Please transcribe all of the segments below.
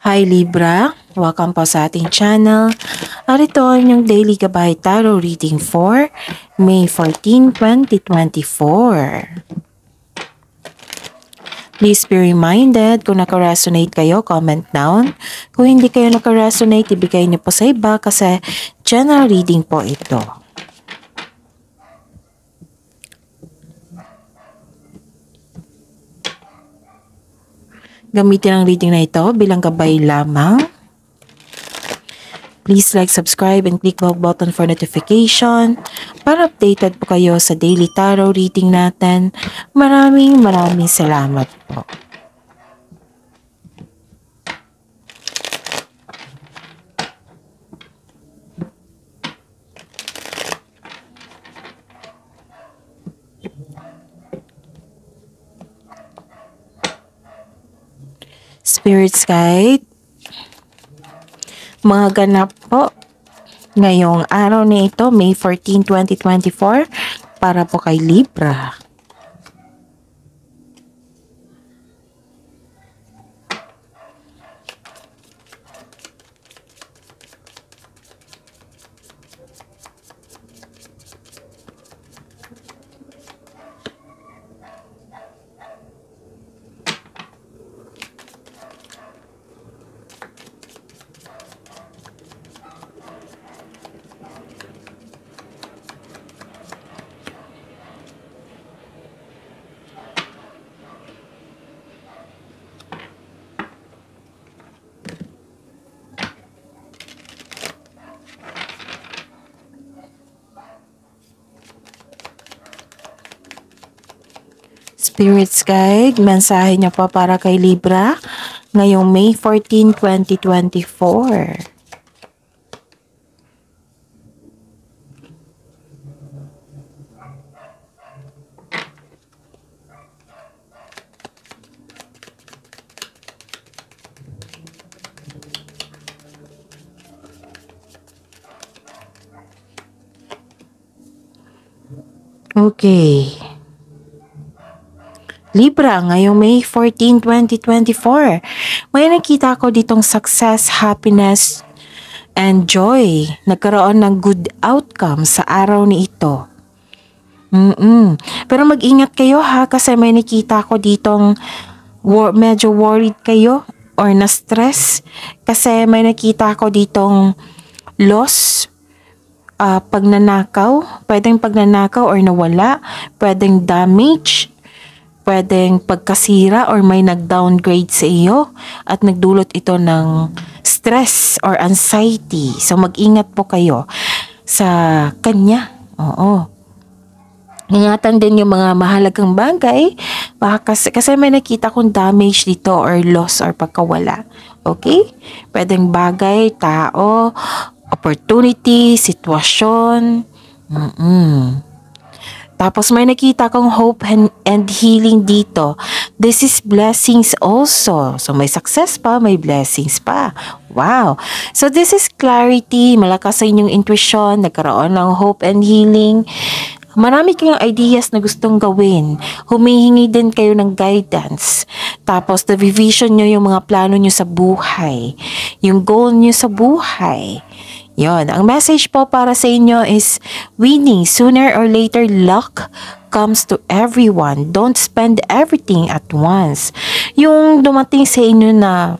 Hi Libra, welcome po sa ating channel. At ito ang inyong Daily Gabay Tarot Reading for May 14, 2024. Please be reminded, kung naka-resonate kayo, comment down. Kung hindi kayo naka-resonate, ibigay niyo po sa iba kasi general reading po ito. Gamitin ang reading na ito bilang gabay lamang. Please like, subscribe, and click the button for notification para updated po kayo sa daily tarot reading natin. Maraming salamat po. Spirits Guide, mga ganap po ngayong araw na ito, May 14, 2024, para po kay Libra. Spirits Guide, mensahe niyo po para kay Libra ngayong May 14, 2024. Okay. Libra, ngayong May 14, 2024, may nakita ko ditong success, happiness, and joy. Nagkaroon ng good outcome sa araw ni ito. Pero mag-ingat kayo ha, kasi may nakita ko ditong medyo worried kayo or na-stress. Kasi may nakita ko ditong loss, pagnanakaw, pwedeng pagnanakaw or nawala, pwedeng damage, pwedeng pagkasira or may nag-downgrade sa iyo at nagdulot ito ng stress or anxiety. So mag-ingat po kayo sa kanya. Oo. Ingatan din yung mga mahalagang bagay kasi may nakita kong damage dito or loss or pagkawala. Okay? Pwedeng bagay, tao, opportunity, sitwasyon. Tapos may nakita kong hope and healing dito. This is blessings also. So may success pa, may blessings pa. Wow! So this is clarity, malakas sa inyong intuition, nagkaroon ng hope and healing. Marami kayong ideas na gustong gawin. Humihingi din kayo ng guidance. Tapos na-vision nyo yung mga plano nyo sa buhay. Yung goal nyo sa buhay. Yon, ang message po para sa inyo is winning. Sooner or later, luck comes to everyone. Don't spend everything at once. Yung dumating sa inyo na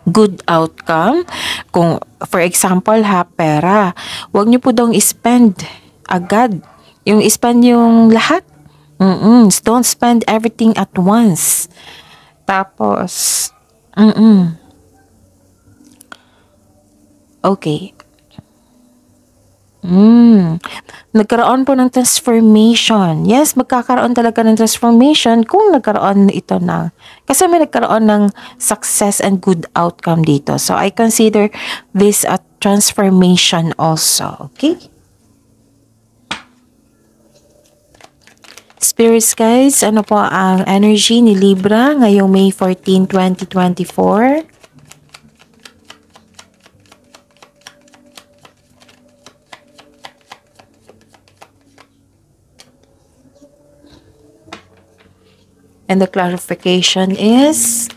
good outcome, kung for example pera, huwag niyo po dong spend agad. Yung spend yung lahat. Don't spend everything at once. Tapos, okay. Nagkaroon po ng transformation. Yes, magkakaroon talaga ng transformation kung nagkaroon ito na. Kasi may nagkaroon ng success and good outcome dito. So, I consider this a transformation also. Okay? Spirits guys, ano po ang energy ni Libra ngayong May 14, 2024? And the clarification is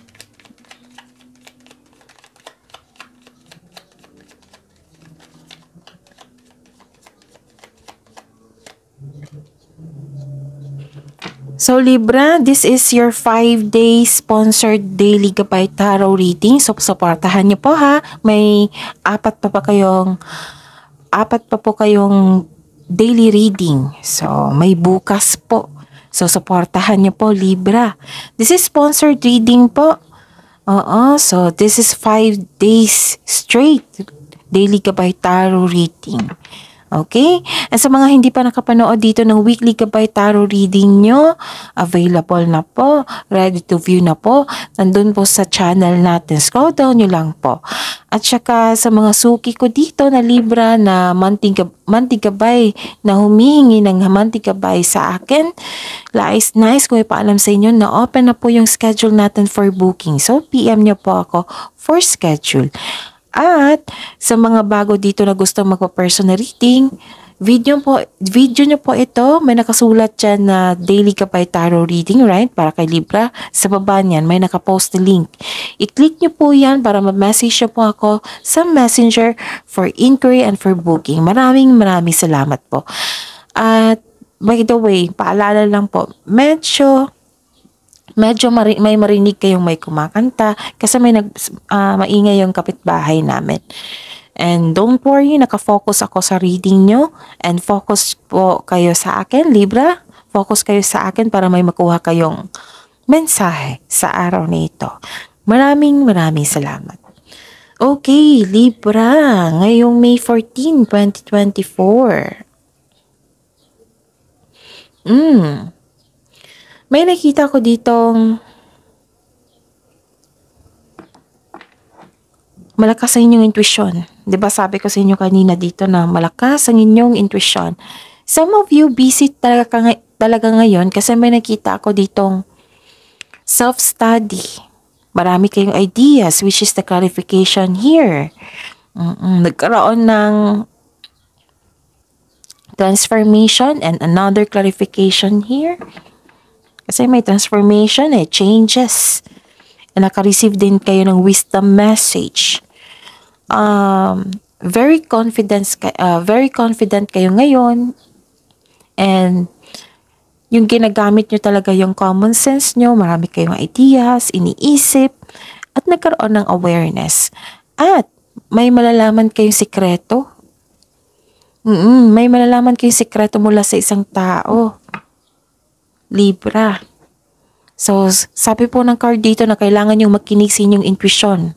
So Libra, this is your 5-day sponsored daily gabay tarot reading. So supportahan niyo po ha. May apat pa po kayong daily reading. So may bukas po. So supportahan niyo po Libra. This is sponsored reading po. So this is 5 days straight daily gabay tarot reading. Okay? At sa mga hindi pa nakapanood dito ng weekly gabay tarot reading nyo, available na po, ready to view na po, nandun po sa channel natin. Scroll down nyo lang po. At saka sa mga suki ko dito na Libra na monthly gabay, na humihingi ng monthly gabay sa akin, nice kung ipaalam sa inyo na open na po yung schedule natin for booking. So, PM nyo po ako for schedule. At sa mga bago dito na gusto magpa-personal reading, video nyo po ito, may nakasulat dyan na daily gabay tarot reading, right? Para kay Libra. Sa baba niyan, may nakapost na link. I-click nyo po yan para ma-message nyo po ako sa Messenger for inquiry and for booking. Maraming salamat po. At by the way, paalala lang po, medyo may marinig kayong may kumakanta kasi maingay yung kapitbahay namin. And don't worry, nakafocus ako sa reading nyo and focus po kayo sa akin, Libra. Focus kayo sa akin para may makuha kayong mensahe sa araw na ito. Maraming salamat. Okay, Libra, ngayong May 14, 2024. May nakita ko ditong malakas ang inyong intuition. Diba sabi ko sa inyo kanina dito na malakas ang inyong intuition. Some of you busy talaga ngayon kasi may nakita ako ditong self-study. Marami kayong ideas, which is the clarification here. Nagkaroon ng transformation and another clarification here. Kasi may transformation changes. And naka-receive din kayo ng wisdom message. Very confident kayo ngayon. And yung ginagamit nyo talaga yung common sense nyo. Marami kayong ideas, iniisip, at nagkaroon ng awareness. At may malalaman kayong sikreto. May malalaman kayong sikreto mula sa isang tao. Libra. So, sabi po ng card dito na kailangan yung makinig sa inyong intuition.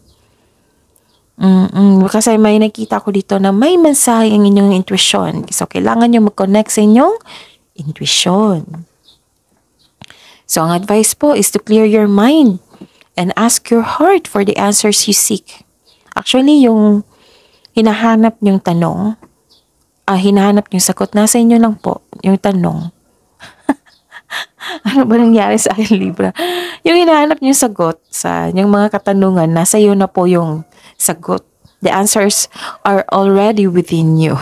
Kasi may nakita ko dito na may mensahe ang inyong intuition. So, kailangan yung mag-connect sa inyong intuition. So, ang advice po is to clear your mind and ask your heart for the answers you seek. Actually, yung hinahanap nyong tanong, hinahanap nyong sagot, nasa inyo lang po yung tanong. Ano ba nangyari sa akin, Libra? Yung hinahanap niyo sagot sa yung mga katanungan, nasa iyo na po yung sagot. The answers are already within you.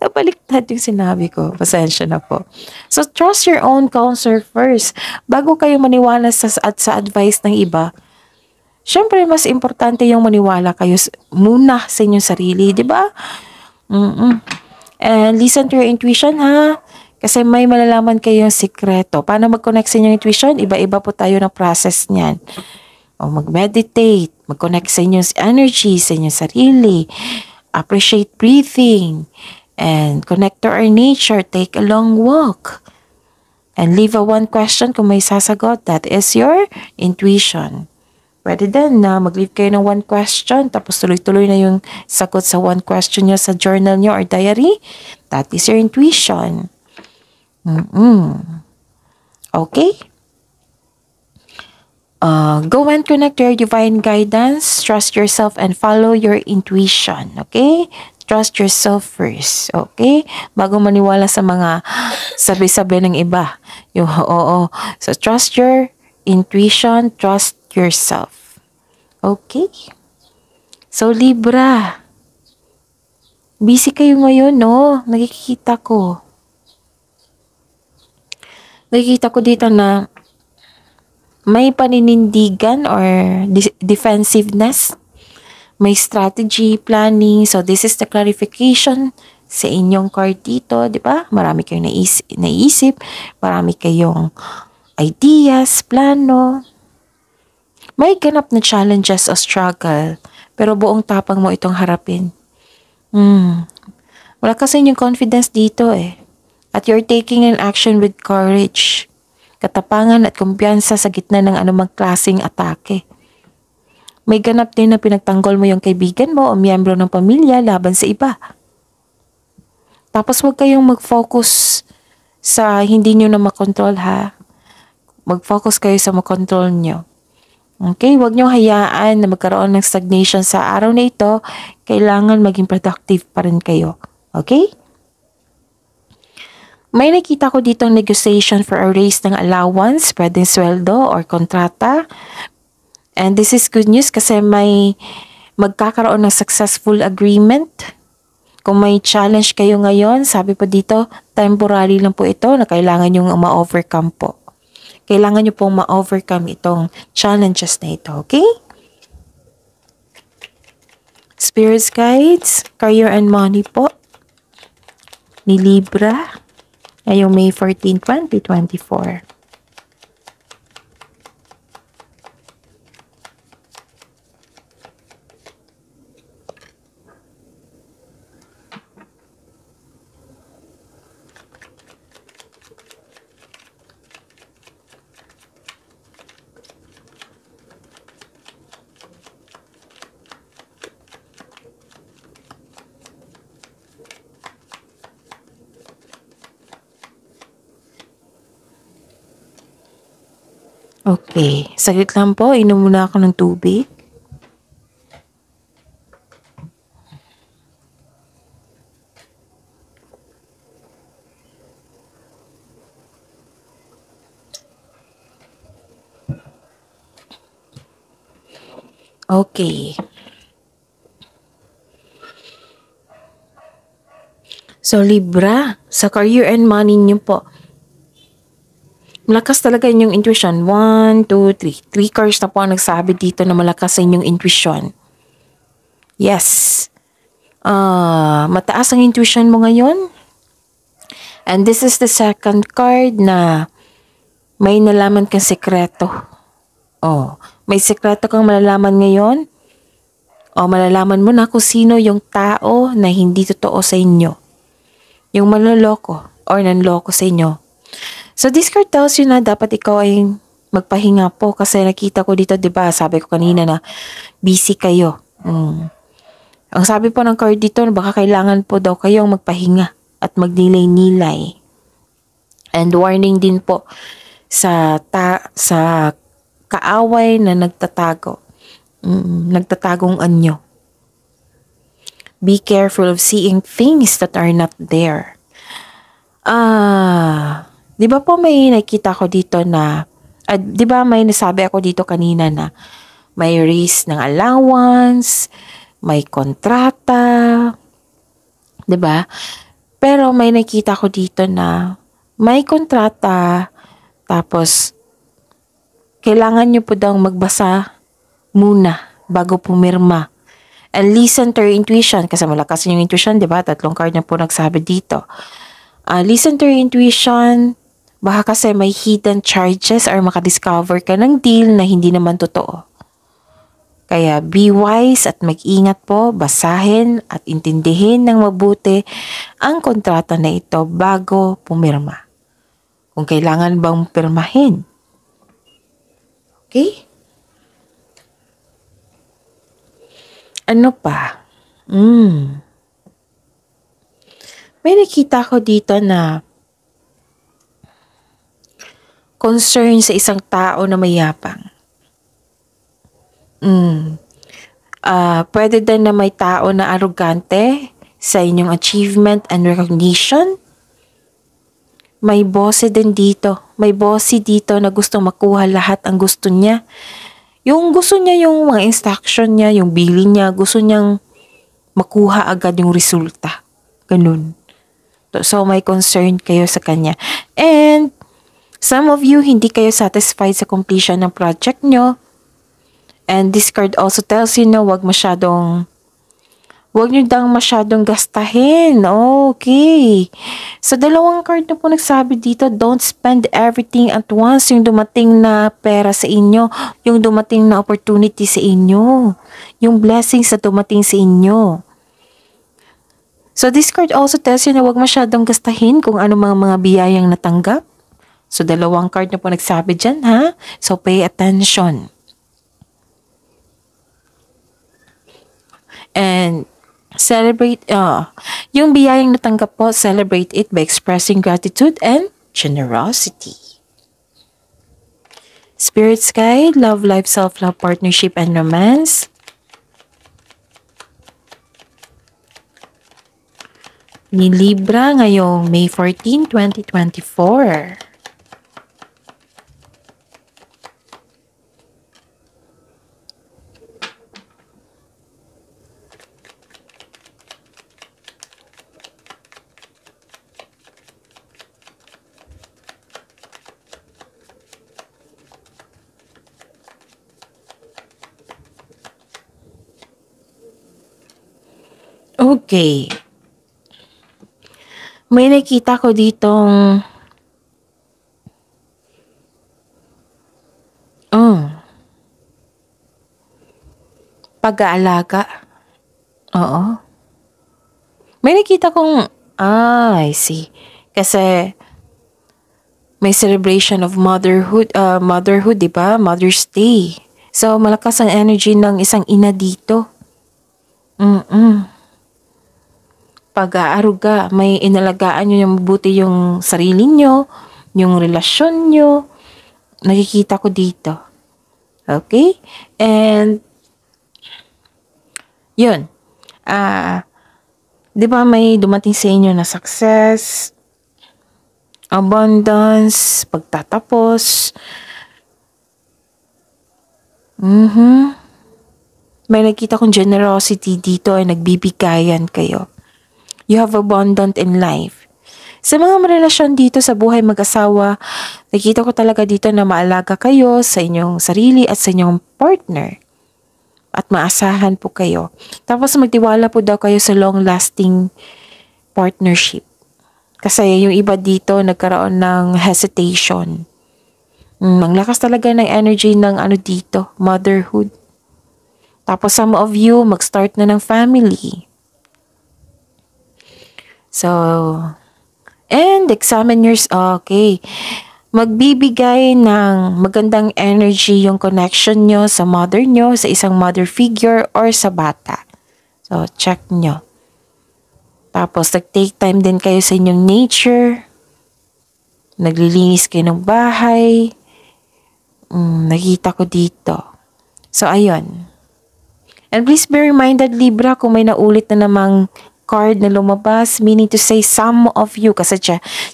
Nabaliktad yung sinabi ko. Pasensya na po. So, trust your own counsel first. Bago kayo maniwala sa advice ng iba, syempre, mas importante yung maniwala kayo muna sa inyong sarili, di ba? And listen to your intuition, ha? Kasi may malalaman kayong sikreto. Paano mag-connect sa inyong intuition? Iba-iba po tayo ng process niyan. O mag-meditate, mag-connect sa inyong energy, sa inyong sarili. Appreciate breathing. And connect to our nature. Take a long walk. And leave a one question kung may sasagot. That is your intuition. Pwede din na mag-leave kayo ng one question. Tapos tuloy-tuloy na yung sagot sa one question nyo sa journal nyo or diary. That is your intuition. Okay? Go and connect to your divine guidance. Trust yourself and follow your intuition. Okay? Trust yourself first. Okay? Bago maniwala sa mga sabi-sabi ng iba. Yung So, trust your intuition. Trust yourself. Okay? So, Libra. Busy kayo ngayon, no? Nakikita ko. Nakikita ko dito na may paninindigan or defensiveness. May strategy, planning. So, this is the clarification sa inyong card dito, di ba? Marami kayong naisip. Marami kayong ideas, plano. May ganap na challenges o struggle, pero buong tapang mo itong harapin. Wala kasi yung confidence dito eh. At you're taking an action with courage, katapangan at kumpiyansa sa gitna ng anumang klaseng atake. May ganap din na pinagtanggol mo yung kaibigan mo o miyembro ng pamilya laban sa iba. Tapos huwag kayong mag-focus sa hindi nyo na makontrol ha. Mag-focus kayo sa makontrol nyo. Okay, huwag nyo hayaan na magkaroon ng stagnation sa araw na ito. Kailangan maging productive pa rin kayo. Okay? May nakita ko dito negotiation for a raise ng allowance, pwedeng sweldo or kontrata. And this is good news kasi may magkakaroon ng successful agreement. Kung may challenge kayo ngayon, sabi po dito, temporary lang po ito na kailangan nyo ma-overcome po. Kailangan nyo pong ma-overcome itong challenges na ito, okay? Spirits guides, career and money po. Ni Libra, ngayong May 14, 2024. Okay, saglit lang po. Inom muna ako ng tubig. Okay. So, Libra, sa career and money niyo po, malakas talaga inyong intuition. 1, 2, 3. 3 cards na po ang nagsabi dito na malakas sa inyong intuition. Yes. Mataas ang intuition mo ngayon. And this is the second card na may nalaman kang sekreto. May sekreto kang malalaman ngayon. Malalaman mo na kung sino yung tao na hindi totoo sa inyo. Yung manloloko or nanloko sa inyo. So this card tells you na dapat ikaw ay magpahinga po kasi nakita ko dito, 'di ba? Sabi ko kanina na busy kayo. Ang sabi po ng card dito, baka kailangan po daw kayong magpahinga at magnilay-nilay. And warning din po sa kaaway na nagtatago. Nagtatagong anyo. Be careful of seeing things that are not there. Di ba po may nakita ko dito na, di ba may nasabi ako dito kanina na may raise ng allowance, may kontrata, di ba? Pero may nakita ko dito na may kontrata, tapos kailangan nyo po daw magbasa muna bago pumirma. And listen to your intuition, kasi malakas yung intuition, di ba? 3 card na po nagsabi dito. Listen to your intuition. Baka kasi may hidden charges or makadiscover ka ng deal na hindi naman totoo. Kaya be wise at mag-ingat po, basahin at intindihin ng mabuti ang kontrata na ito bago pumirma. Kung kailangan bang pirmahin. Okay? Ano pa? May nakita ko dito na concern sa isang tao na mayapang. Pwede din na may tao na arrogante sa inyong achievement and recognition. May bossy din dito. May bossy dito na gustong makuha lahat ang gusto niya. Yung gusto niya yung mga instruction niya, yung billing niya, gusto niyang makuha agad yung resulta. Ganun. So may concern kayo sa kanya. And some of you, hindi kayo satisfied sa completion ng project nyo. And this card also tells you na huwag masyadong Huwag nyo dang masyadong gastahin. Okay. So, dalawang card na po nagsabi dito, don't spend everything at once. Yung dumating na pera sa inyo, yung dumating na opportunity sa inyo, yung blessings na dumating sa inyo. So, this card also tells you na huwag masyadong gastahin kung ano mga biyayang natanggap. So, dalawang card na po nagsabi dyan, ha? So, pay attention. And celebrate, yung biyayang natanggap po, celebrate it by expressing gratitude and generosity. Spirit Guide, love, life, self-love, partnership, and romance. Ni Libra ngayong May 14, 2024. Okay. May nakita ko ditong pag-aalaga. Oo. May nakita kong, I see. Kasi may celebration of motherhood, di ba? Mother's Day. So, malakas ang energy ng isang ina dito. Pag-aaruga, may inalagaan nyo yung mabuti yung sarili nyo, yung relasyon nyo. Nakikita ko dito. Okay? And, yun. Di ba may dumating sa inyo na success, abundance, pagtatapos. May nakita kong generosity dito ay nagbibigayan kayo. You have abundant in life. Sa mga relasyon dito sa buhay mag-asawa, nakita ko talaga dito na maalaga kayo sa inyong sarili at sa inyong partner. At maasahan po kayo. Tapos magtiwala po daw kayo sa long-lasting partnership. Kasi yung iba dito nagkaroon ng hesitation. Ang lakas talaga ng energy ng dito, motherhood. Tapos some of you mag-start na ng family. So, and examine okay. Magbibigay ng magandang energy yung connection nyo sa mother nyo, sa isang mother figure, or sa bata. So, check nyo. Tapos, nag-take time din kayo sa inyong nature. Naglilinis kayo ng bahay. Nakita ko dito. So, ayun. And please be reminded, Libra, kung may naulit na namang card na lumabas, meaning to say some of you, kasi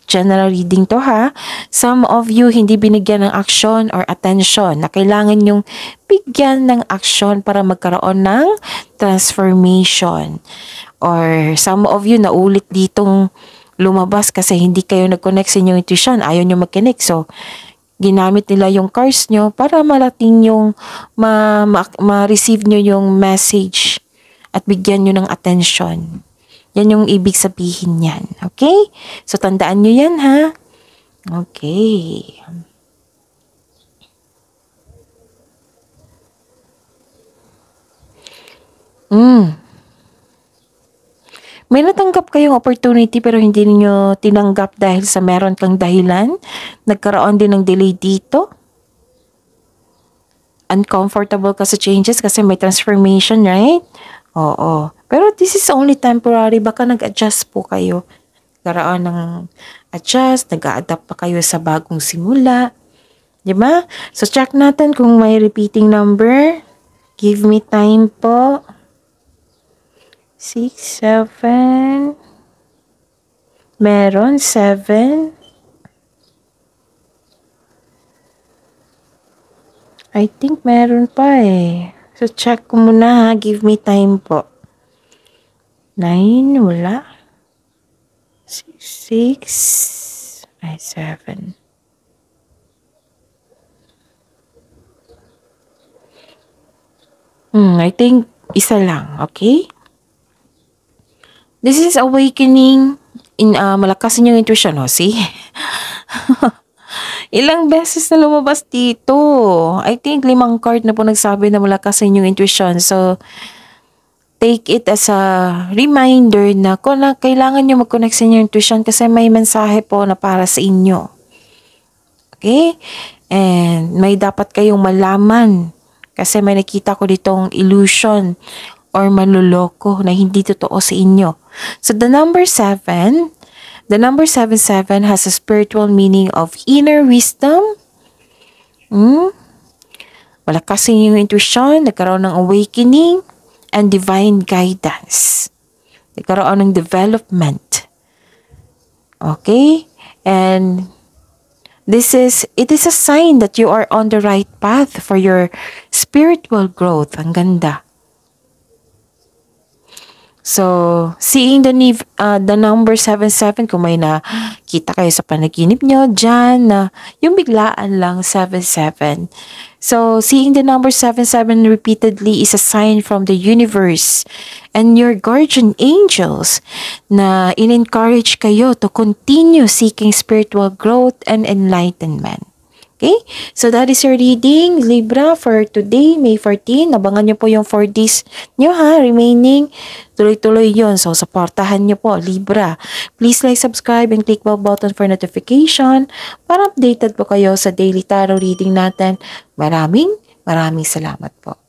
general reading to ha, some of you hindi binigyan ng action or attention na kailangan yung bigyan ng action para magkaroon ng transformation. Or some of you naulit ditong lumabas kasi hindi kayo nag-connect sa inyong intuition, ayaw nyo mag-connect. So, ginamit nila yung cards nyo para malating yung ma-receive nyo yung message at bigyan nyo ng attention. Yan yung ibig sabihin yan. Okay? So, tandaan nyo yan, ha? Okay. May natanggap kayong opportunity pero hindi niyo tinanggap dahil sa meron kang dahilan. Nagkaroon din ng delay dito. Uncomfortable ka sa changes kasi may transformation, right? Oo. Pero this is only temporary. Baka nag-adjust po kayo. Nagkaroon ng adjust, nag-a-adapt pa kayo sa bagong simula. Diba? So, check natin kung may repeating number. Give me time po. 6, 7. Meron, 7. I think meron pa eh. So, check ko muna ha. Give me time po. 9, wala. 6, ay 7. I think isa lang, okay? This is awakening in malakasin yung intuition, oh, see? Ilang beses na lumabas dito. I think 5 card na po nagsabi na malakasin yung intuition. So, take it as a reminder na kung kailangan nyo mag-connect sa inyong intuition kasi may mensahe po na para sa inyo. Okay? And may dapat kayong malaman kasi may nakita ko ditong illusion or manluloko na hindi totoo sa inyo. So, the number 7 has a spiritual meaning of inner wisdom. Malakasin yung intuition, nagkaroon ng awakening, and divine guidance. Nagkaroon ng development. Okay? And it is a sign that you are on the right path for your spiritual growth. Ang ganda. So, seeing the number 77, kung may nakita kayo sa panaginip nyo dyan, na yung biglaan lang, 77. So, seeing the number 77 repeatedly is a sign from the universe and your guardian angels na in-encourage kayo to continue seeking spiritual growth and enlightenment. Okay? So, that is your reading, Libra, for today, May 14. Abangan nyo po yung 4 days nyo, ha? Remaining, tuloy-tuloy yon. So, supportahan nyo po, Libra. Please like, subscribe, and click bell button for notification para updated po kayo sa daily tarot reading natin. Maraming salamat po.